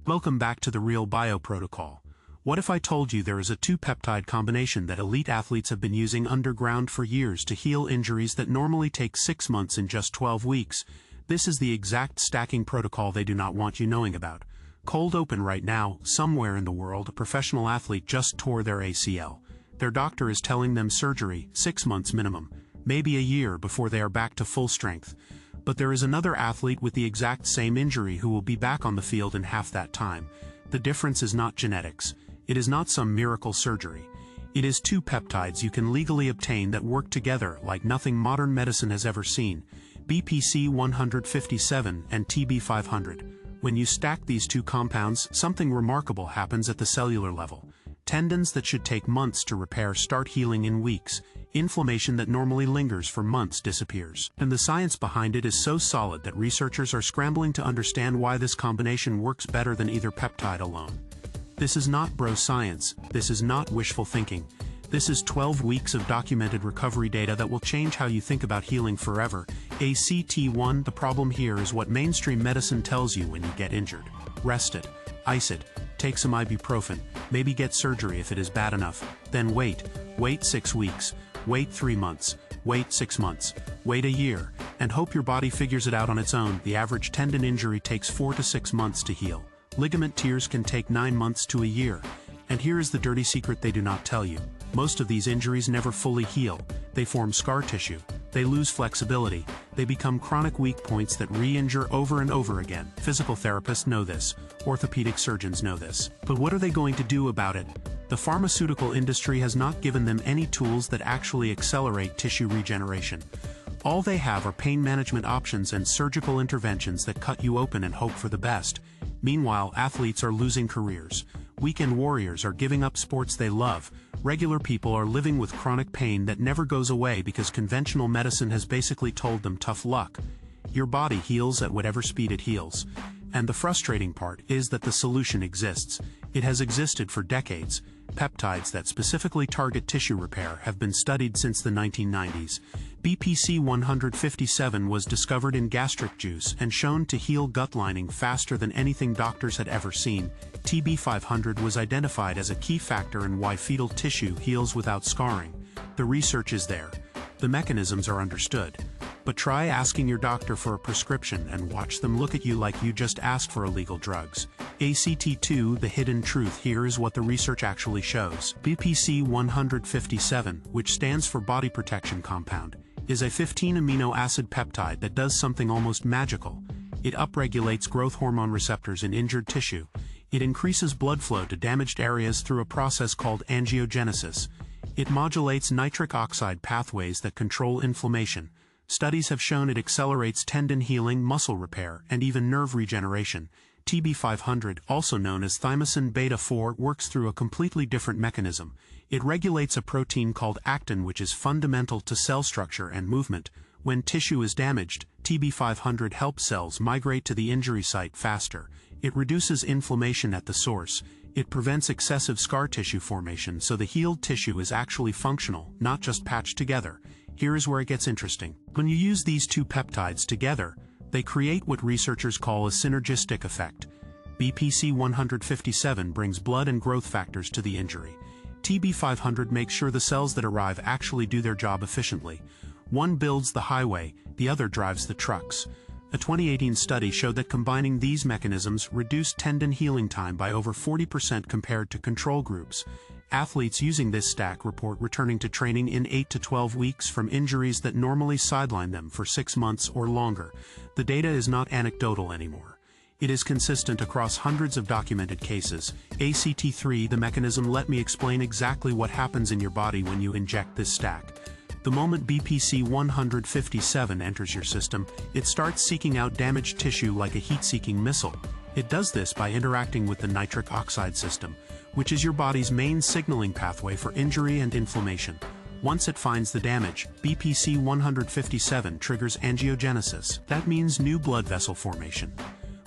Welcome back to the Real Bio Protocol. What if I told you there is a two-peptide combination that elite athletes have been using underground for years to heal injuries that normally take 6 months in just 12 weeks? This is the exact stacking protocol they do not want you knowing about. Cold open right now, somewhere in the world, a professional athlete just tore their ACL. Their doctor is telling them surgery, 6 months minimum, maybe a year before they are back to full strength. But there is another athlete with the exact same injury who will be back on the field in half that time. The difference is not genetics. It is not some miracle surgery. It is two peptides you can legally obtain that work together like nothing modern medicine has ever seen: BPC-157 and TB-500. When you stack these two compounds, something remarkable happens at the cellular level. Tendons that should take months to repair start healing in weeks. Inflammation that normally lingers for months disappears. And the science behind it is so solid that researchers are scrambling to understand why this combination works better than either peptide alone. This is not bro science. This is not wishful thinking. This is 12 weeks of documented recovery data that will change how you think about healing forever. ACT1. The problem here is what mainstream medicine tells you when you get injured. Rest it, ice it, take some ibuprofen, maybe get surgery if it is bad enough. Then wait 6 weeks, wait 3 months, wait 6 months, wait a year, and hope your body figures it out on its own. The average tendon injury takes 4 to 6 months to heal. Ligament tears can take 9 months to a year. And here is the dirty secret they do not tell you. Most of these injuries never fully heal. They form scar tissue. They lose flexibility. They become chronic weak points that re-injure over and over again. Physical therapists know this. Orthopedic surgeons know this. But what are they going to do about it? The pharmaceutical industry has not given them any tools that actually accelerate tissue regeneration. All they have are pain management options and surgical interventions that cut you open and hope for the best. Meanwhile, athletes are losing careers. Weekend warriors are giving up sports they love. Regular people are living with chronic pain that never goes away because conventional medicine has basically told them tough luck. Your body heals at whatever speed it heals. And the frustrating part is that the solution exists. It has existed for decades. Peptides that specifically target tissue repair have been studied since the 1990s. BPC-157 was discovered in gastric juice and shown to heal gut lining faster than anything doctors had ever seen. TB-500 was identified as a key factor in why fetal tissue heals without scarring. The research is there. The mechanisms are understood. But try asking your doctor for a prescription and watch them look at you like you just asked for illegal drugs. ACT2. The hidden truth here is what the research actually shows. BPC-157, which stands for Body Protection Compound, is a 15 amino acid peptide that does something almost magical. It upregulates growth hormone receptors in injured tissue. It increases blood flow to damaged areas through a process called angiogenesis. It modulates nitric oxide pathways that control inflammation. Studies have shown it accelerates tendon healing, muscle repair, and even nerve regeneration. TB-500, also known as thymosin beta-4, works through a completely different mechanism. It regulates a protein called actin, which is fundamental to cell structure and movement. When tissue is damaged, TB-500 helps cells migrate to the injury site faster. It reduces inflammation at the source. It prevents excessive scar tissue formation, so the healed tissue is actually functional, not just patched together. Here is where it gets interesting. When you use these two peptides together, they create what researchers call a synergistic effect. BPC-157 brings blood and growth factors to the injury. TB-500 makes sure the cells that arrive actually do their job efficiently. One builds the highway, the other drives the trucks. A 2018 study showed that combining these mechanisms reduced tendon healing time by over 40% compared to control groups. Athletes using this stack report returning to training in 8 to 12 weeks from injuries that normally sideline them for 6 months or longer. The data is not anecdotal anymore. It is consistent across hundreds of documented cases. ACT3. The mechanism. Let me explain exactly what happens in your body when you inject this stack. The moment BPC-157 enters your system, it starts seeking out damaged tissue like a heat-seeking missile. It does this by interacting with the nitric oxide system, which is your body's main signaling pathway for injury and inflammation. Once it finds the damage, BPC-157 triggers angiogenesis. That means new blood vessel formation.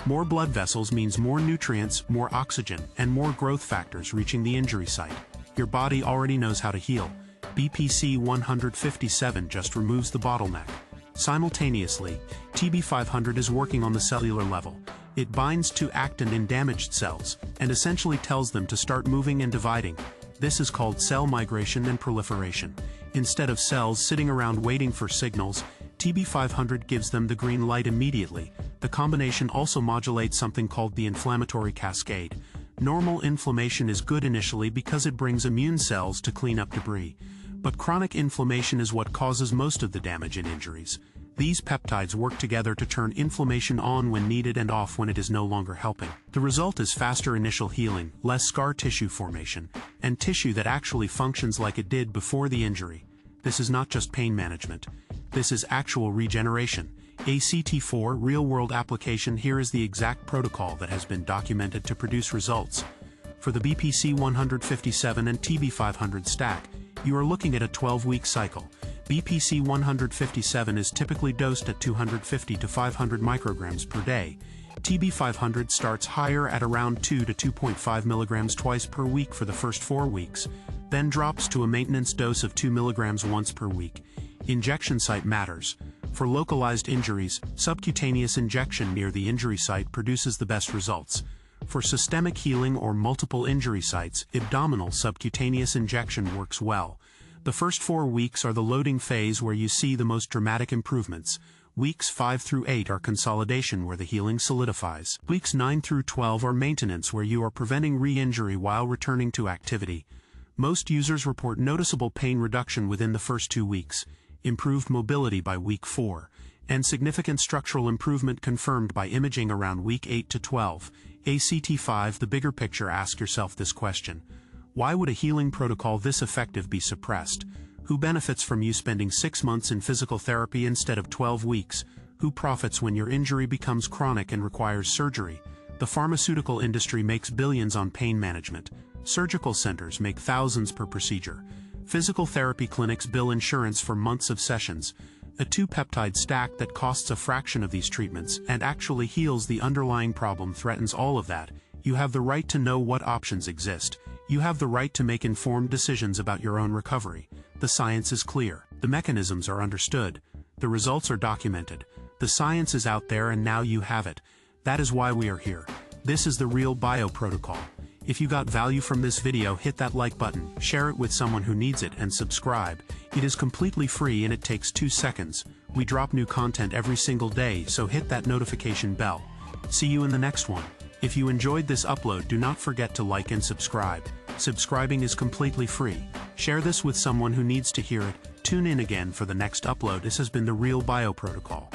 More blood vessels means more nutrients, more oxygen, and more growth factors reaching the injury site. Your body already knows how to heal. BPC-157 just removes the bottleneck. Simultaneously, TB-500 is working on the cellular level. It binds to actin in damaged cells, and essentially tells them to start moving and dividing. This is called cell migration and proliferation. Instead of cells sitting around waiting for signals, TB-500 gives them the green light immediately. The combination also modulates something called the inflammatory cascade. Normal inflammation is good initially because it brings immune cells to clean up debris. But chronic inflammation is what causes most of the damage and injuries. These peptides work together to turn inflammation on when needed and off when it is no longer helping. The result is faster initial healing, less scar tissue formation, and tissue that actually functions like it did before the injury. This is not just pain management. This is actual regeneration. ACT4 real-world application. Here is the exact protocol that has been documented to produce results. For the BPC-157 and TB-500 stack, you are looking at a 12-week cycle. BPC-157 is typically dosed at 250 to 500 micrograms per day. TB-500 starts higher at around 2 to 2.5 milligrams twice per week for the first 4 weeks, then drops to a maintenance dose of 2 milligrams once per week. Injection site matters. For localized injuries, subcutaneous injection near the injury site produces the best results. For systemic healing or multiple injury sites, abdominal subcutaneous injection works well. The first 4 weeks are the loading phase where you see the most dramatic improvements. Weeks 5 through 8 are consolidation where the healing solidifies. Weeks 9 through 12 are maintenance where you are preventing re-injury while returning to activity. Most users report noticeable pain reduction within the first 2 weeks, improved mobility by week 4, and significant structural improvement confirmed by imaging around week 8 to 12. ACT5. The bigger picture. Ask yourself this question. Why would a healing protocol this effective be suppressed? Who benefits from you spending 6 months in physical therapy instead of 12 weeks? Who profits when your injury becomes chronic and requires surgery? The pharmaceutical industry makes billions on pain management. Surgical centers make thousands per procedure. Physical therapy clinics bill insurance for months of sessions. A two-peptide stack that costs a fraction of these treatments and actually heals the underlying problem threatens all of that. You have the right to know what options exist. You have the right to make informed decisions about your own recovery. The science is clear. The mechanisms are understood. The results are documented. The science is out there and now you have it. That is why we are here. This is the Real Bio Protocol. If you got value from this video, hit that like button, share it with someone who needs it, and subscribe. It is completely free and it takes 2 seconds. We drop new content every single day, so hit that notification bell. See you in the next one. If you enjoyed this upload, do not forget to like and subscribe. Subscribing is completely free. Share this with someone who needs to hear it. Tune in again for the next upload. This has been the Real Bio Protocol.